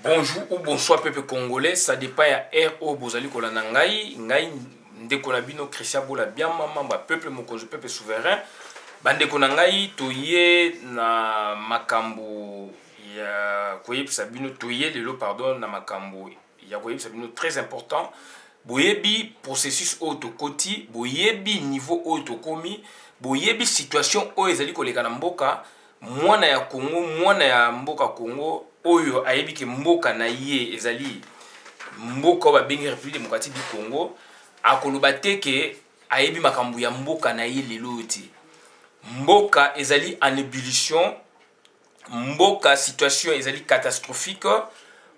Bonjour ou bonsoir peuple congolais, ça dépend ya RO bozali kolanda ngai ndeko na bino Christian Bola bien mamba peuple mokonzi peuple souverain bandeko na ngai toye na makambo ya koyebisa bino toye lelo pardon na makambo ya koyebisa bino très important boyebi processus autokoti boyebi niveau autokomi boyebi situation o ezali koleka na mboka mwana ya Congo mwana ya mboka Congo oyo ayebi ke mboka na ye ezali mboka ba bengi République démocratique du Congo akoloba te ke ayebi makambo ya mboka na ye lelo ti mboka ezali en ébullition mboka situation ezali catastrophique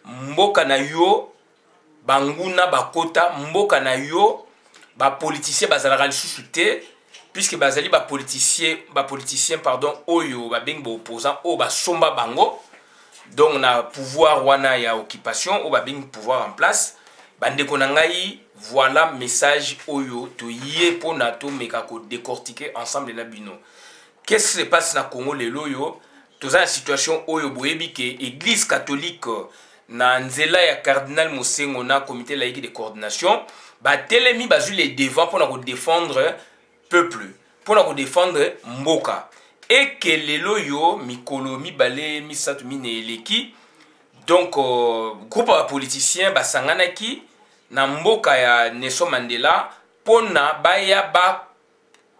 mboka na yo banguna bakota mboka na yo ba politicien bazalaka lisusu te puisque bazali ba politicien pardon oyo ba bengi ba opposant o ba somba bango. Donc na pouvoir wana ya occupation ou ba bing pouvoir en place bandeko na ngai voilà message oyo to yé pona to meka ko décortiquer ensemble na bino. Qu'est-ce qui se passe na Congo lelo yo toza la situation oyo boyebi ke église catholique na nzela ya cardinal Mosengo na comité laïque de coordination ba telemi bazu les devant pona ko défendre peuple pona ko défendre mboka. Et que lelo yo mikolo mibale misatu mine eleki donc groupe de politiciens basanganaki na mboka ya Nelson Mandela pona baya ba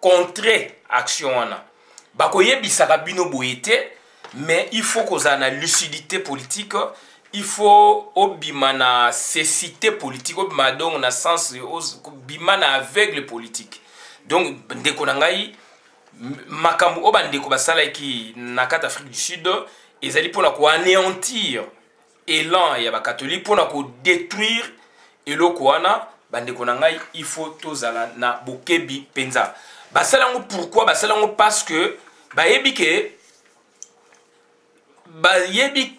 contrer action wana bakoyebisaka bino boyete mais il faut qu'on ait une lucidité politique il faut obima na cécité politique obima donc na sens obima na aveugle politique donc ndeko na ngai makambo o bandeko basala ki na kata Afrique du Sud ezali pona ko anéantir élan ya ba catholique pona ko détruire eloko wana bandeko na ngai il faut tozala na bokebi penza basala ngo pourquoi basala ngo parce que bayebi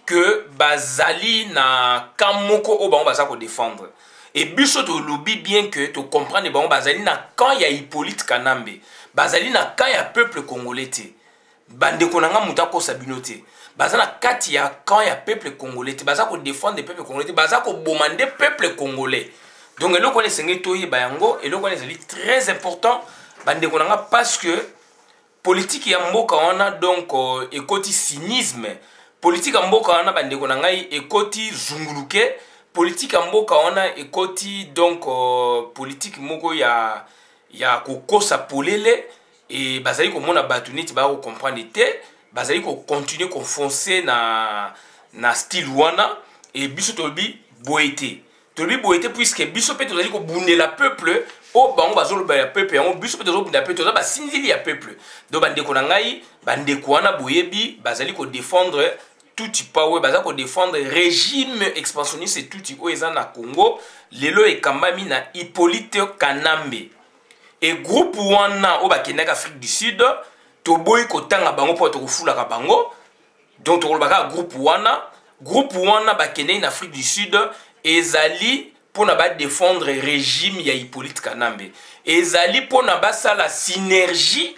que bazali na kamoko o bango baza ko défendre et biso to lobi bien que to comprendre bango bazali na quand ya Hippolyte Kanambe bazali na ka ya peuple congolais te bandeko nanga muta ko sabinote bazana kati ya quand ya peuple congolais te baza ko défendre peuple congolais te baza ko bomande peuple congolais donc eloko ne senge toyi bayango eloko ne zali très important bandeko nanga parce que politique ya mboka wana donc ekoti cynisme politique ya mboka wana bandeko nanga ekoti zunguluke politique ya mboka wana ekoti donc politique moko ya kokosa polele et bazali ko mona batu neti ba ko comprendre te bazali ko continuer ko foncer na style wana et biso tolbi boité puisque biso pe tozali ko bundela peuple o bango bazolo ba peuple yango biso pe tozolo bundela peuple ba sinzili ya peuple donc bandeko na ngai bandeko wana boyebi bazali ko défendre tout power bazali ko défendre régime expansionniste et tout o eza na Congo lelo ekambami na Hippolyte Kanambe. Et groupe wana o bakendaka Afrique du Sud to boy ko tanga bango po to kufula bango donc to kolbaka groupe wana bakendai na Afrique du Sud ezali pona ba défendre régime ya Hippolyte Kanambe ezali pona ba sala synergie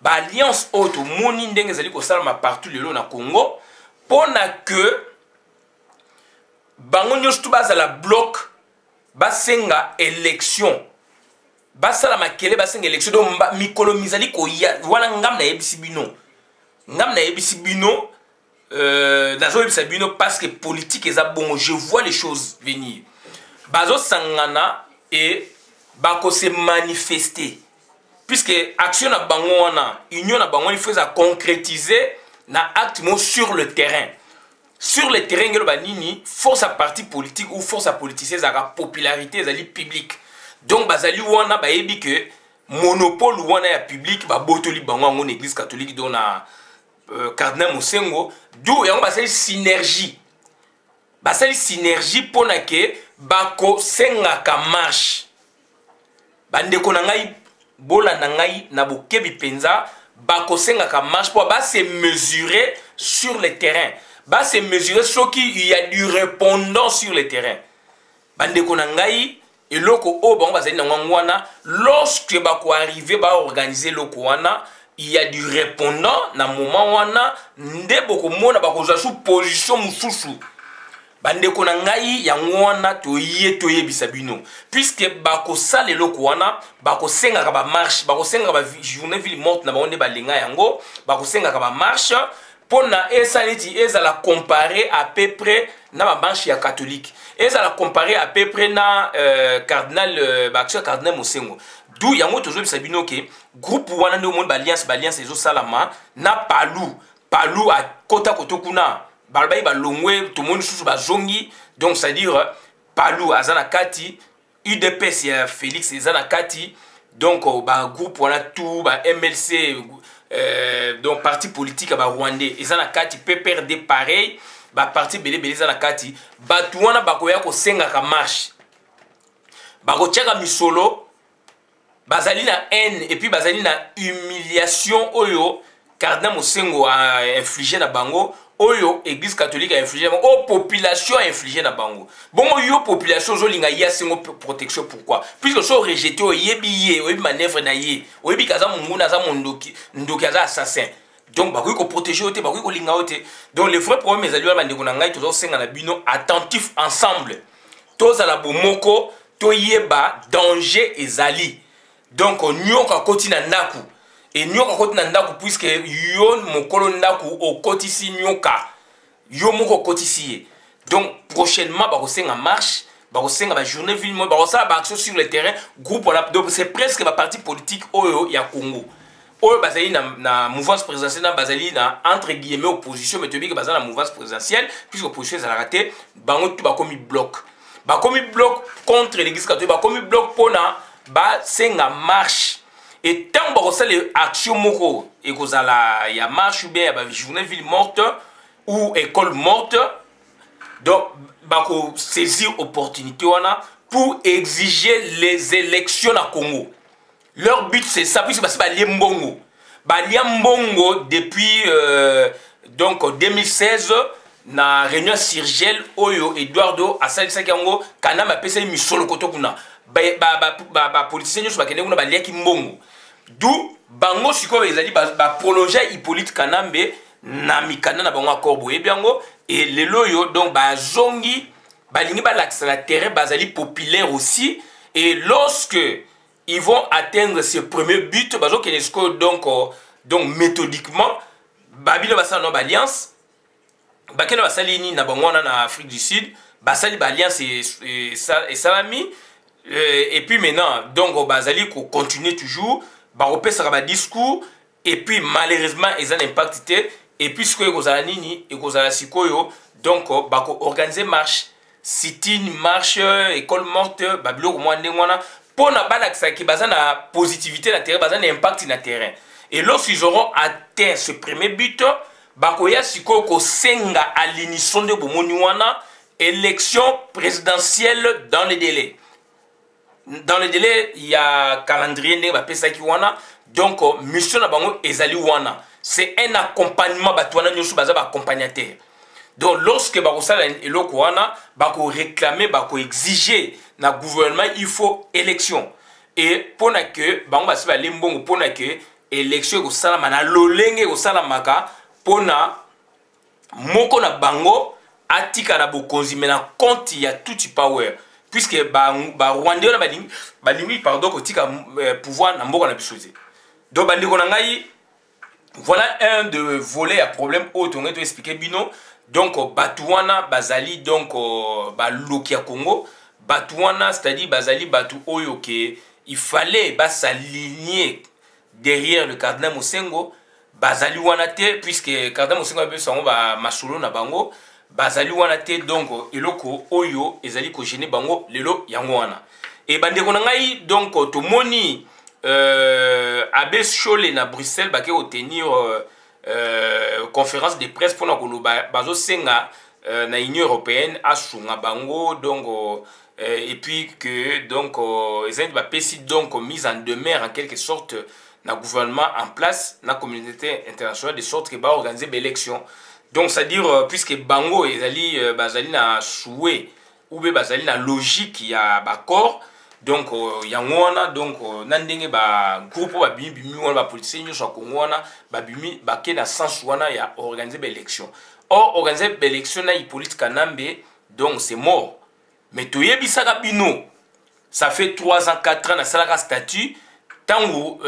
ba alliance auto moni ndenge ezali ko sala partout lelo na Congo pona que bango nyosto bazala bloc basenga élection basala makele basenga élection donc mikolo mizali ko ya wana ngam na yebisi bino nazo yebisa bino parce que politique eza bon je vois les choses venir bazo sangana et bako se manifester puisque action na bango wana union na bango il faut ça concrétiser na acte mo sur le terrain ngelo banini force à parti politique ou force à politicien za popularité ezali publique. Donc bazali wana bayebi que monopole wana ya public ba botoli bango en église catholique dans na cardinal Mosengo d'où yango basali synergie pona ke bako senga ka marche bandeko na ngai bola na ngai na bokebi penza bako senga ka marche pour ba se mesurer sur le terrain se mesurer ce qu'il y a du répondant sur le terrain bandeko na ngai et loko o bango bazali na ngwana lorsque bako arriver ba organiser loko wana il y a du répondant na moment wana nde boko mona bako za sous position mususu bandeko na ngai yango wana toyebisa bino puisque bakosala eloko wana bakosengaka bamarche bakosengaka bajournée ville morte na bango nde balinga yango bakosengaka bamarche mpona esala neti ezala compare à peu près na bamarche ya catholique ezala compare à peu près na cardinal baaction ya cardinal Mosengo d'où yango tozoyebisa bino ke groupe wana nde omoni baalliance ezosalama na palu akota koto kuna balbai balongwe tomoni susu bazongi donc c'est à dire palu aza na kati UDPS ya Félix eza na kati donc ba groupe wana tout ba MLC donc parti politique ba rwandais eza na kati PPRD pareil ba parti belé eza na kati batu wana bakoya ko senga ka marche bakotiaka misolo bazali na haine et puis bazali na humiliation oyo cardinal Mosengo a infligé na bango oyo église catholique a infligé o population a infligé na bango bongo yo population zolinga ya sengo protection pourquoi puisque so rejeté o yebi manœuvre na ye o yebi kaza munguna za mondoki ndoki aza assassin donc bakoki ko protéger ote bakoki ko linga ote donc le vrai problème ezali wana ndeko na ngai tozo senga na bino attentif ensemble toza la bomoko toyeba danger ezali donc nyoka koti na ndaku et nyoka koti na ndaku puisque yo mokolo ndaku okotisi nyoka yo moko okotisi ye donc prochainement bakosenga marche bakosenga ba journée ville mo bakosala ba action sur le terrain groupe voilà donc c'est presque ba parti politique oyo ya Congo oyo bazali na mouvance présidentielle na bazali na entre guillemets opposition mais tobiki bazali na mouvance présidentielle puisque opposition ezala raté bango tout bakomi bloc contre l'église catholique bakomi bloc pona ba senga marche et tant que les actions moko et que la ya marche ou bien ya journée ville morte ou école morte donc bako saisir opportunité wana pour exiger les élections à Congo. Leur but c'est ça puisque c'est liembongo depuis donc 2016 na réunion Sirgel Oyo Eduardo asalisaki yango kana mapesa misolo koto kuna ba politicien nyonso bakende kuna baliaki mbongo d'où bango sikoyo ezali ba prolonger Hippolyte Kanambe na mikanda na bango accord boye biango et lelo yo donc bazongi balingi balakisa la terrain bazali populaire aussi et lorsque ils vont atteindre ce premier but bazokende sikoyo donc méthodiquement babilo basala no alliance bakende basali ni na bango wana na Afrique du Sud basali ba alliance et salami et puis maintenant donc bazali ko continuer toujours ba repesa ba discours et puis malheureusement ils ont impact et puis ce que kozala nini et kozala sikoyo donc ba ko organiser marche sit-in marche école morte babilo ko mwande ngwana pona balakisa ki bazana positivité na terrain bazana impact na terrain et lorsqu'ils auront atteint ce premier but bakoya sikoyo ko senga à l'unisson de bomoni wana élection présidentielle dans les délais. Dans le délai, il y a calendrier ne ba pesa ki wana donc mission na bango ezali wana c'est un accompagnement batwana nyoso baza ba accompagnateur. Donc lorsque ba kosala eloko wana ba ko réclamer ba ko exiger na gouvernement il faut élection et pona que bango ba siba limbongo pona que élection ko sala mana lolenge ko sala maka pona moko na bango atika na bokonzi mena compte ya tout power puisque ba Rwandais na balingi pardon kotika pouvoir na mboka na bisoze donc bandeko na ngai voilà un de volets à problème auto ngai to expliquer bino donc batuana bazali donc ba loki ya Congo batuana c'est-à-dire bazali batu oyo ke il fallait s'aligner derrière le cardinal Mosengo bazali wana te puisque cardinal Mosengo be sango ba masolo na bango bazali wana te donc eloko oyo ezali ko gêner bango lelo yango wana et bandeko na ngai donc tomoni Abbé Cholé na Bruxelles bake obtenir conférence de presse pour na koloba bazo senga na Union européenne asunga bango donc et puis que donc ezali ba pesi donc mise en demeure en quelque sorte na gouvernement en place na communauté internationale de sorte que ba organiser l'élection. Donc c'est-à-dire puisque bango ezali bazali na souhait ou be bazali na logique ya bakor donc yango wana donc nandenge ba groupe ba bimi wana ba politicien nyo so Congo wana ba bimi ba ke na sens wana ya organiser l'élection. Or organiser l'élection na Hippolyte Kanambe donc c'est mort. Mais toyebisaka bino, ça fait 3 ans, 4 ans, na salaka statut, tango,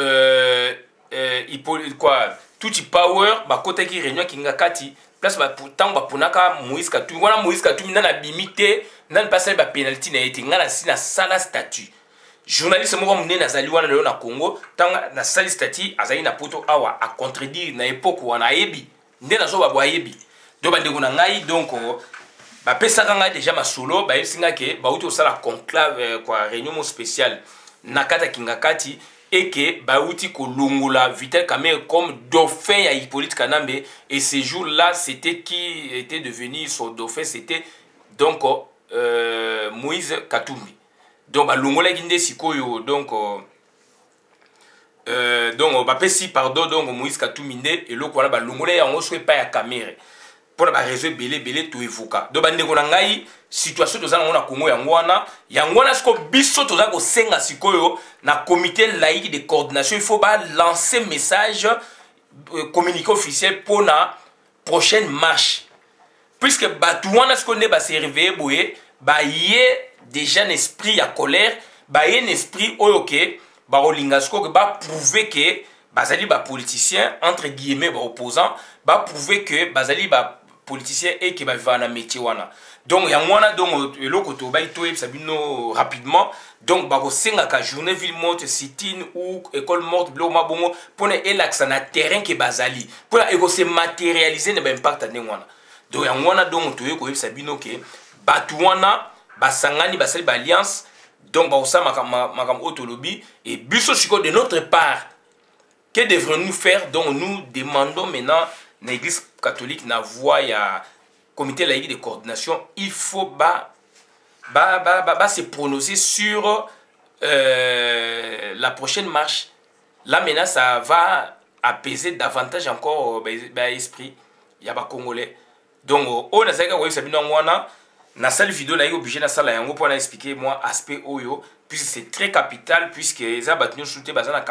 quoi, tout power, bah, côté qui réunion qui ngakati, place bah, tango bah, punaka Moïse Katumbi, voilà Moïse Katumbi, n'a bimité, n'a pas ça, bah, penalty, n'a été, n'a na sala statut. Journaliste moko mune na zali wana leo na Congo, tango na sali statut, azali na poto awa, à contredire na époque wana yebi, nde na zo ba boa yebi. Donc, bah, na ngai, donc, bah, pesaka ngai déjà ma solo, bah, singa ke, bah, outi osala conclave, quoi, réunion spéciale, nakata kingakati, et que, bah, outi ko longola, Vital Kamerhe comme dauphin ya Hippolyte Kanambe, et ces jours-là, c'était qui était devenu son dauphin, c'était, donc, Moïse Katumbi. Donc, bah, longola ginde sikoyo, donc, bah, pesi, pardon, donc, Moïse Katumbi, et l'autre, voilà, bah, longola ya on soit pas ya Kamerhe. Pour la réseau belé tout évoquer. Donc bande ko ngai situation to zana na Congo yangwana sko biso to za ko senga sikoyo na comité laïque de coordination, il faut ba lancer message communiqué officiel pour la prochaine marche. Puisque batouana sko ne ba se réveiller boye ba yé déjà un esprit à colère, ba yé un esprit oyoke ba olingasko ba prouver que bazali ba politicien entre guillemets ba opposant ba prouver que bazali ba politicien et qui va vivre dans métier wana. Donc il y a moi donc le côté ba ito sabino rapidement donc ba ko senga ka journée ville morte sit-in ou école morte blo mabongo pour ne elaxa na terrain qui bazali pour eko se matérialiser ne ba impact ne wana. Donc il y a moi donc to ko sabino ke batu wana basangani basali ba alliance donc ba osama makam autolobby et biso siko de notre part que devrions-nous faire? Donc nous demandons maintenant l'église catholique na voix ya comité laïque de coordination, il faut se prononcer sur la prochaine marche. Là maintenant ça va apaiser davantage encore l'esprit ya ba congolais. Donc on a ça oui sabino ngwana na salle vidéo là obligé na salle yango pour expliquer moi aspect oyo puisque c'est très capital puisque ça battu souté bazana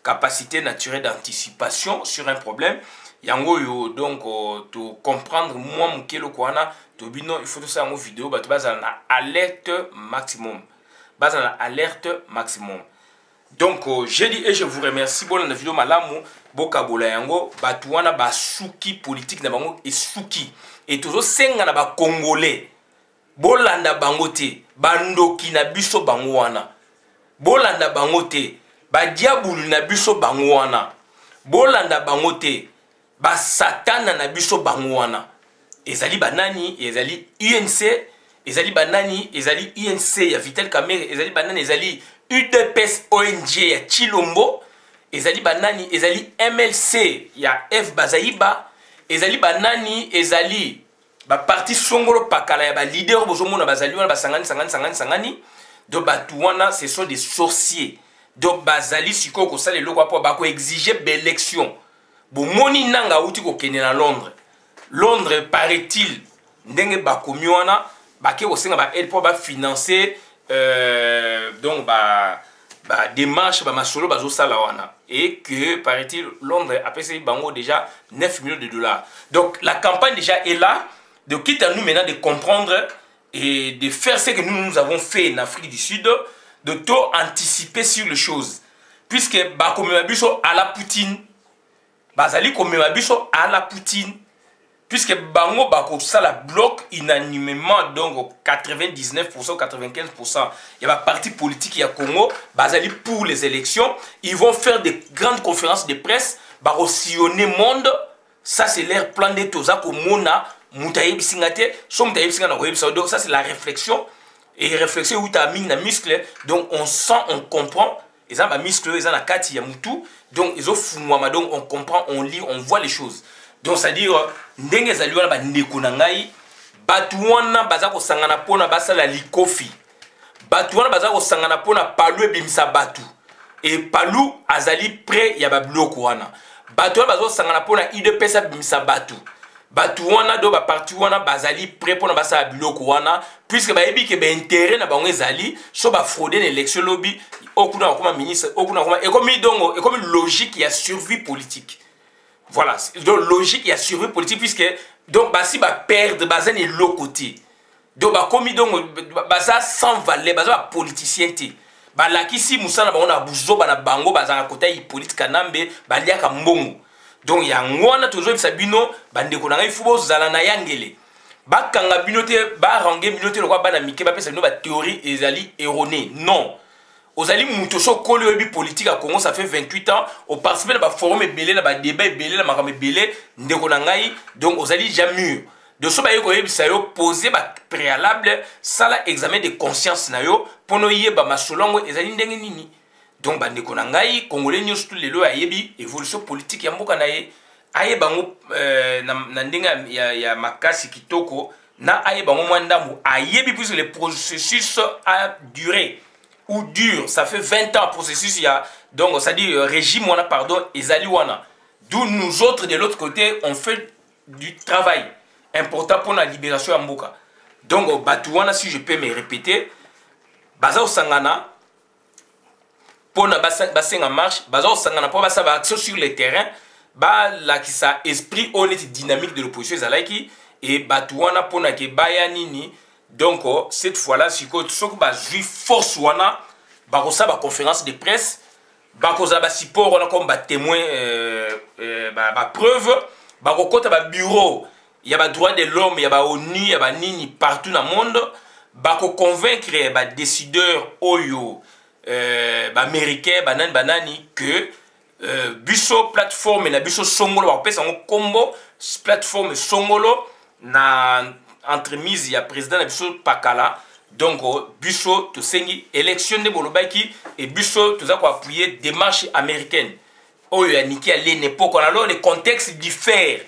capacité naturelle d'anticipation sur un problème. Yango yo donc to comprendre moi mukelo kwana to bino il faut tout ça en vidéo ba to bazana alerte maximum. Bazana alerte maximum. Donc je dis et je vous remercie bon la vidéo malamu bokabola yango batu wana ba suki politique na bango et suki et toujours senga na ba congolais bolanda bango te bandoki na biso bango wana bolanda bango te ba diabulu na biso bango wana bolanda bango te ba satana na biso bango wana ezali banani ezali UNC ezali banani ezali UNC ya Vital Kamerhe ezali banani ezali UDPS ONG ya Chilombo ezali banani ezali MLC ya F Bazaïba ezali banani ezali ba parti songolo pakala ya ba leader bozomona bazali wana basangani de batuana ce sont des sorciers donc bazali siko ko sala eloko apo ba ko exiger l'élection bomoni nanga uti ko kene na Londres paraît-il ndenge ba komiwana ba ke osenga ba aide pour ba financer donc ba démarche ba masolo bazo sala wana et que paraît-il Londres a payé bango déjà 9 millions de dollars. Donc la campagne déjà est là, de quitte à nous maintenant de comprendre et de faire ce que nous avons fait en Afrique du Sud, de tout anticiper sur les choses. Puisque ba komebabiso à la Poutine, bazali komebabiso à la Poutine. Puisque bango bako sala bloc unanimement donc 99% 95%. Il y a un parti politique à Congo, basali pour les élections, ils vont faire des grandes conférences de presse, bako sillonner monde. Ça c'est leur plan de toza ko mona mutayebi singate, so mutayebi singana ko yebisa. Donc ça c'est la réflexion et réflexion où ta mine na muscle. Donc on sent, on comprend. Ils ont un muscle, ils ont la kati ya mutu. Donc ils ont fumwa, donc on comprend, on lit, on voit les choses. Donc c'est-à-dire ndenge ezali wana ba ndeko na ngai batu wana baza ko sangana pona basala likofi batu wana baza ko sangana pona palu ebimisa batu et palu azali près ya ba bloko wana batu wana baza ko sangana pona UDPS ebimisa batu wana do ba parti wana bazali près pona basala biloko wana puisque ba yebi ke ba intérêt na bango ezali so ba frauder l'élection lobby okuna koma ministre okuna koma et comme logique ya survie politique. Voilà, donc logique, il y a survie politique puisque donc bah si bah perdre bah c'est l'autre côté. donc bakomi donc baza sans valeur baza ba politicien te balakisi musala bango na buzoba na bango bazanga kota Hippolyte Kanambe baliaka mbongo. Donc yango wana tozobisa bino bandeko na ngai fu bozala na yangele bakanga bino te barange bino te lokwa bana mike bapesa bino ba théorie ezali erronée. Non, ozali muto so koli oyebi politique à Congo, ça fait 28 ans au participer na ba forum ebele na ba débat ebele na makambo ebele ndeko na ngai. Donc ozali jamais de so ba yeko yebisa yo poser ba préalable sala examen de conscience na yo pono yeba masolongo ezali ndenge nini. Donc bandeko na ngai congolais nyonso tout lelo ayebi évolution politique ya mboka na ye ayebango na ndenge ya makasi kitoko na ayebango mwandambo ayebi puisque le processus a duré ou dure, ça fait 20 ans processus ya donc ça dit régime wana pardon ezali wana, d'où nous autres de l'autre côté on fait du travail important pour la libération ya mboka. Donc batu wana si je peux me répéter baza osangana pour na basenga marche baza osangana pour basa ba action sur le terrain ba la qui ça esprit honnête dynamique de l'opposition ezalaki et batu wana pour na ke baya nini. Donc cette fois-là siko soko ba jui force wana ba ko sa ba conférence de presse ba ko za ba support wana comme ba témoin ba preuve ba ko kota ba bureau il y a ba droit de l'homme, il y a ba ONU, il y a ba nini partout dans le monde ba ko convaincre ba décideur oyo ba américain banani que biso plateforme na biso songolo ba pesa ngo combo plateforme songolo na entremise ya président na biso pakala. Donc biso to sengi élection de bolobaki et biso to za ko appuyer démarche américaine oyo ya niki à l'époque alors les contextes diffèrent.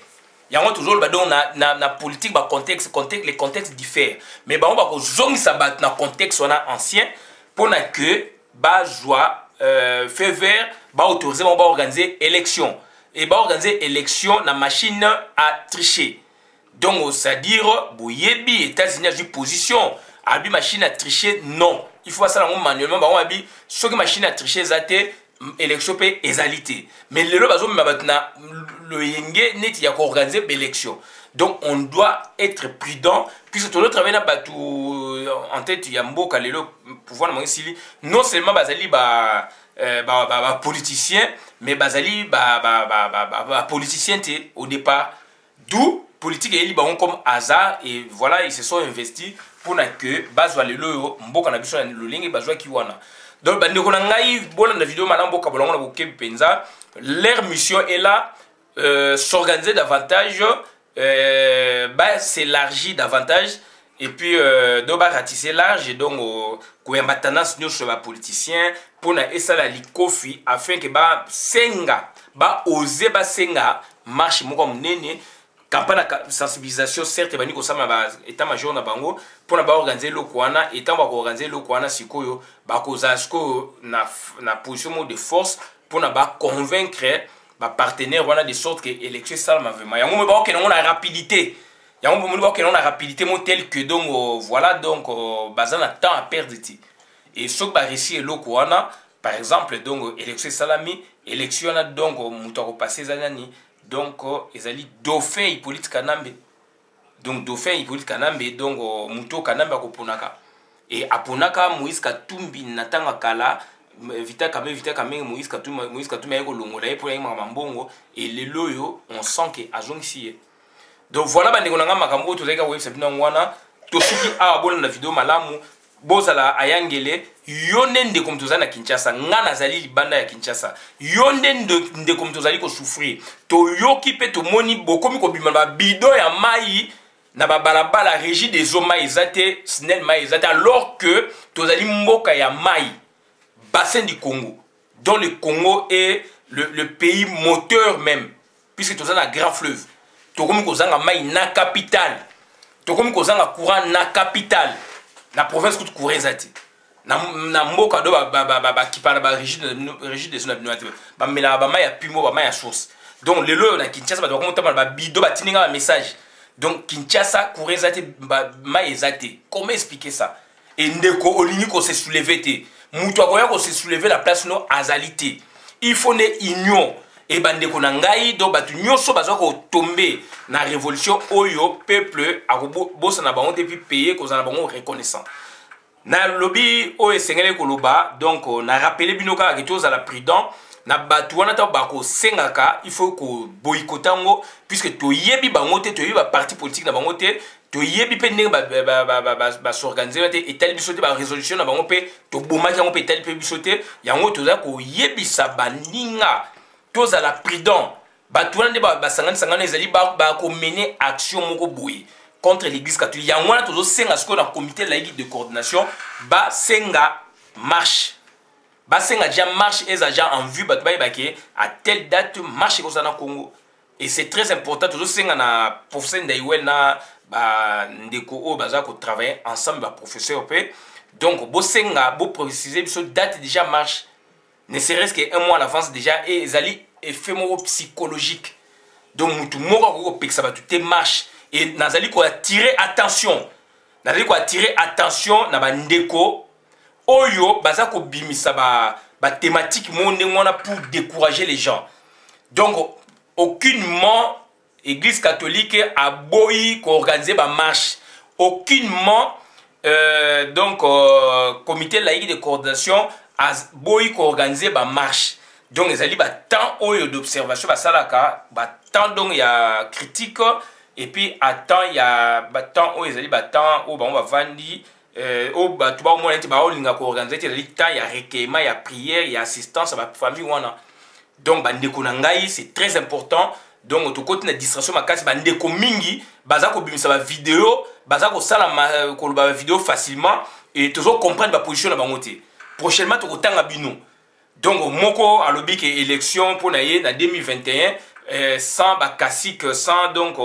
Yango toujours ba donc na politique ba contexte les contextes diffèrent mais ba on ba ko zongisa ba na contexte on a ancien pour na que ba joie fait vert ba autoriser ba organiser élection et ba organiser élection na machine à tricher. Donc c'est-à-dire boyebi États-Unis a une position abi machine à tricher non, il faut ça manuellement ba on abi ce que machine à tricher zate élection pe ezalité mais le bazo na le yenge net ya ko organiser élection. Donc on doit être prudent puisque tout le travail na batu en tête ya mboka lelo pouvoir na sili non seulement bazali ba politicien mais bazali ba politicien au départ, d'où politique et libre comme hasard et voilà ils se sont investis pour que bazwa lelo mboka na biso na lolingi bazwa kiwana. Donc bandeko na ngai bona na vidéo malambo ka bolongo na bokebi penza leur mission est là s'organiser davantage s'élargir davantage et puis donc ratisser large et donc koyamba tendance sur les politiciens pour na esala likofi afin que ba senga ba oser ba senga marche moko munene campagne de sensibilisation certes bani ko sama ba état major na bango pour na ba organiser le kwana état ba organiser le kwana sikoyo ba ko zasko na position de force pour na ba convaincre ba partenaire wana de sorte que élection salma vraiment yango me ba ko na rapidité yango me ba ko na rapidité mo tel que donc voilà donc bazana temps à perdre et ce que ba réussir le kwana par exemple donc élection salami élection na donc muto ko passer zanani. Donc ezali dauphin Hippolyte Kanambe. Donc dauphin Hippolyte Kanambe donc muto Kanambe akoponaka. Et aponaka Moïse Katumbi natanga kala vita kame Moïse Katumbi ayeko longola ye pour yima mambongo et les loyo on sent que azongisi. Donc voilà bandeko nanga makambo to zeka website bino ngwana to suki a abona na vidéo malamu bozala ayangele yonde ndeko mtozana Kinshasa ngana zali libanda ya Kinshasa yonde ndeko mtozali ko souffrir to yoki pe to moni bokomi ko bima ba bido ya mai na ba balabala régie des eaux mai ezate snel mai ezate alors que tozali mboka ya mai bassin du Congo dont le Congo est le pays moteur même puisque tozana grand fleuve to komi ko zanga mai na capitale to komi ko zanga courant na capitale la province coûte courir zati na mboka do ba qui parle ba régie des zones ba mela ba ma ya pimo ba ma ya source. Donc lelo na Kinshasa ba doit monter ba bido ba tininga message. Donc Kinshasa courir zati ba ma ezati. Comment expliquer ça? Et ndeko olini ko se soulever te muto akoya ko se soulever la place no azalité. Il faut une union et bandeko na ngai do batu nyonso bazwa ko tomber na révolution oyo peuple akobosa na bango te puis payer cause na bango reconnaissant na lobby oyo esengeli koloba donc na rappeler bino kaka ke tozala prudent na batu wana ta bako sengaka il faut ko boycotter ngo puisque toyebi bango te toyebi ba parti politique na bango te toyebi pe ndenge ba s'organiser te etali biso te ba résolution na bango pe to bomaki yango pe etali pe biso te yango toza ko yebisa baninga tozala prudent batu wana nde basangani ezali ba ko mener action moko boye contre l'église catholique yango wana tozo senga siko na comité laïque de coordination ba senga marche basenga déjà marche et agents en vue batu bayebake à telle date marche ko na Congo et c'est très important toujours senga na professeur Ndaiwel na ba ndeko o baza ko travailler ensemble ba professeur pe donc bo senga bo préciser biso date déjà marche ne serait-ce que un mois à l'avance déjà et ezali effet moko psychologique donc mutu moko ko peksa batu te marche et nazali ko attirer attention na ba ndeko oyo baza ko bimisa ba thématique monde ngona pour décourager les gens donc aucunement église catholique a boyi ko organiser ba marche aucunement donc comité laïque de coordination a boyi ko organiser ba marche donc ezali ba temps oyo d'observation ba salaka ba temps donc il y a critique et puis à temps il y a ba temps oyo ezali ba temps o ba on va vandi au batu ba mo neti ba olinga ko organiser te ezali temps il y a recueillement il y a prière il y a assistance à ba famille wana donc ba ndeko na ngai c'est très important donc to côté na distraction makasi ba ndeko mingi baza ko bimisa ba vidéo baza ko sala ko ba vidéo facilement et toujours comprendre ba position na bango te prochainement to ko tanga bino donc moko alobi ke élection pour na ye na 2021 sans ba classique sans donc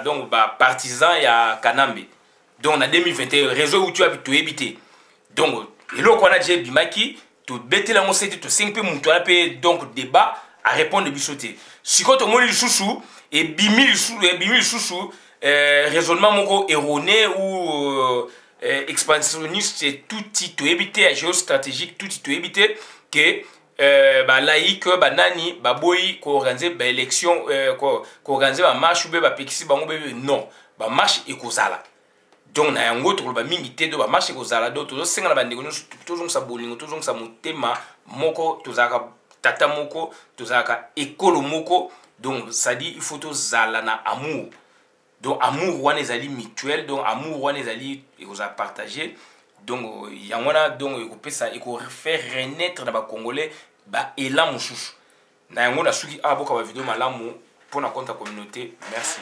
donc partisan ya Kanambe donc en 2021 réseau où tu as pu éviter donc et là qu'on a déjà bimaki to bete la mosete to 5 pe mutu pe donc débat à répondre bisoté si quand on moli chouchou et bimil chouchou raisonnement moko erroné ou expansionniste c'est tout to éviter géostratégique tout to éviter que ba laïque ba nani ba boyi ko organiser ba élection ko organiser ba marche ou ba pekisi bango non ba marche et kozala donc na yango to ba mingi te do ba marche ko zala do to senga na bandeko to sa bolingo to sa motema moko to zaka tata moko to zaka ekolo moko donc ça dit il faut to zala na amour donc amour wana ezali mutuel donc amour wana ezali ekoza partager donc yango na donc ekopesa eko faire renaître na ba congolais ba élan mosusu na yango na suki aboka ba vidéo malamu pour na compte communauté merci.